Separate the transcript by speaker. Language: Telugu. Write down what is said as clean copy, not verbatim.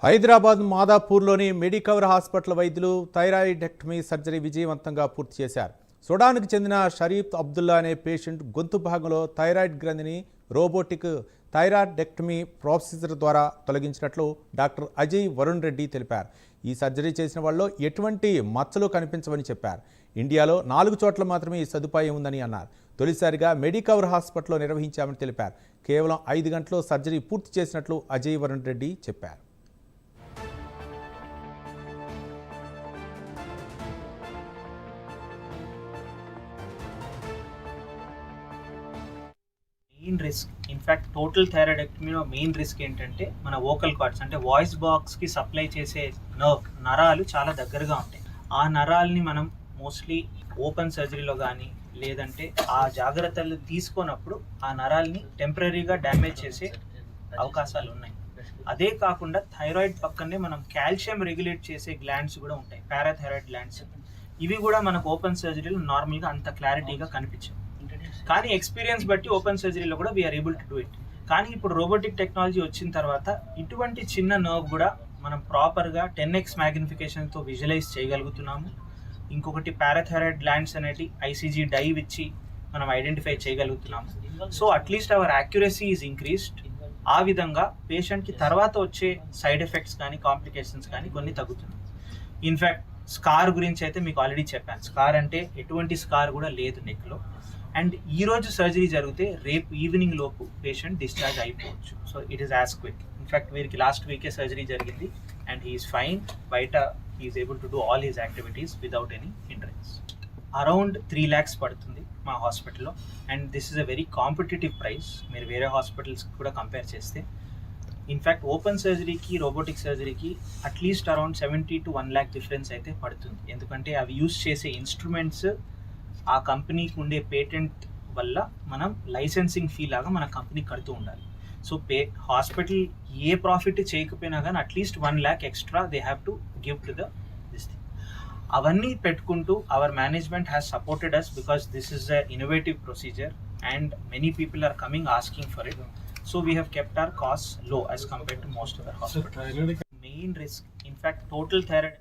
Speaker 1: హైదరాబాద్ మాదాపూర్లోని మెడికవర్ హాస్పిటల్ వైద్యులు థైరాయిడెక్టమీ సర్జరీ విజయవంతంగా పూర్తి చేశారు. సుడాన్కు చెందిన షరీఫ్ అబ్దుల్లా అనే పేషెంట్ గొంతు భాగంలో థైరాయిడ్ గ్రంథిని రోబోటిక్ థైరాయిడెక్టమీ ప్రొసీజర్ ద్వారా తొలగించినట్లు డాక్టర్ అజయ్ వరుణ్ రెడ్డి తెలిపారు. ఈ సర్జరీ చేసిన వాళ్ళలో ఎటువంటి మచ్చలు కనిపించవని చెప్పారు. ఇండియాలో 4 చోట్ల మాత్రమే ఈ సదుపాయం ఉందని అన్నారు. తొలిసారిగా మెడికవర్ హాస్పిటల్లో నిర్వహించామని తెలిపారు. కేవలం 5 గంటల్లో సర్జరీ పూర్తి చేసినట్లు అజయ్ వరుణ్ రెడ్డి చెప్పారు.
Speaker 2: మెయిన్ రిస్క్ ఇన్ఫ్యాక్ట్ టోటల్ థైరాయిడెక్టమీలో మెయిన్ రిస్క్ ఏంటంటే మన వోకల్ కార్డ్స్ అంటే వాయిస్ బాక్స్కి సప్లై చేసే నరాలు చాలా దగ్గరగా ఉంటాయి. ఆ నరాల్ని మనం మోస్ట్లీ ఓపెన్ సర్జరీలో కానీ లేదంటే ఆ జాగ్రత్తలు తీసుకున్నప్పుడు ఆ నరాల్ని టెంపరీగా డ్యామేజ్ చేసే అవకాశాలు ఉన్నాయి. అదే కాకుండా థైరాయిడ్ పక్కనే మనం కాల్షియం రెగ్యులేట్ చేసే గ్లాండ్స్ కూడా ఉంటాయి, పారాథైరాయిడ్ గ్లాండ్స్. ఇవి కూడా మనకు ఓపెన్ సర్జరీలో నార్మల్గా అంత క్లారిటీగా కనిపించవు. కానీ ఎక్స్పీరియన్స్ బట్టి ఓపెన్ సర్జరీలో కూడా we are able to do it. కానీ ఇప్పుడు రోబోటిక్ టెక్నాలజీ వచ్చిన తర్వాత ఇటువంటి చిన్న నర్వ్ కూడా మనం ప్రాపర్గా 10x మ్యాగ్నిఫికేషన్తో విజువలైజ్ చేయగలుగుతున్నాము. ఇంకొకటి పారాథైరాయిడ్ గ్లాండ్స్ అనేటి ఐసీజీ డైవ్ ఇచ్చి మనం ఐడెంటిఫై చేయగలుగుతున్నాము. So at least our accuracy is increased. ఆ విధంగా పేషెంట్కి తర్వాత వచ్చే సైడ్ ఎఫెక్ట్స్ కానీ కాంప్లికేషన్స్ కానీ కొన్ని తగ్గుతున్నాయి. ఇన్ఫ్యాక్ట్ స్కార్ గురించి అయితే మీకు ఆల్రెడీ చెప్పాను. స్కార్ అంటే ఎటువంటి స్కార్ కూడా లేదు నెక్లో. అండ్ ఈరోజు సర్జరీ జరిగితే రేపు ఈవినింగ్ లోపు పేషెంట్ డిశ్చార్జ్ అయిపోవచ్చు. So it is as quick. In fact వీరికి లాస్ట్ వీకే సర్జరీ జరిగింది అండ్ హీఈస్ ఫైన్. బయట he is able to do all his activities without any hindrance. Around 3 lakhs పడుతుంది మా హాస్పిటల్లో. And this is a very competitive price మీరు వేరే హాస్పిటల్స్కి కూడా కంపేర్ చేస్తే. ఇన్ఫ్యాక్ట్ ఓపెన్ సర్జరీకి రోబోటిక్ సర్జరీకి at least around 70 to 1 lakh difference అయితే పడుతుంది. ఎందుకంటే అవి యూజ్ చేసే ఇన్స్ట్రుమెంట్స్ ఆ కంపెనీకి ఉండే పేటెంట్ వల్ల మనం లైసెన్సింగ్ ఫీ లాగా మన కంపెనీ కడుతూ ఉండాలి. సో హాస్పిటల్ ఏ ప్రాఫిట్ చేయకపోయినా కానీ at least 1 lakh extra they have to give to this thing. అవన్నీ పెట్టుకుంటూ our management has supported us because this is a innovative procedure and many people are coming asking for it. So we have kept our cost low as compared to most other hospitals. Main risk in fact total thyroid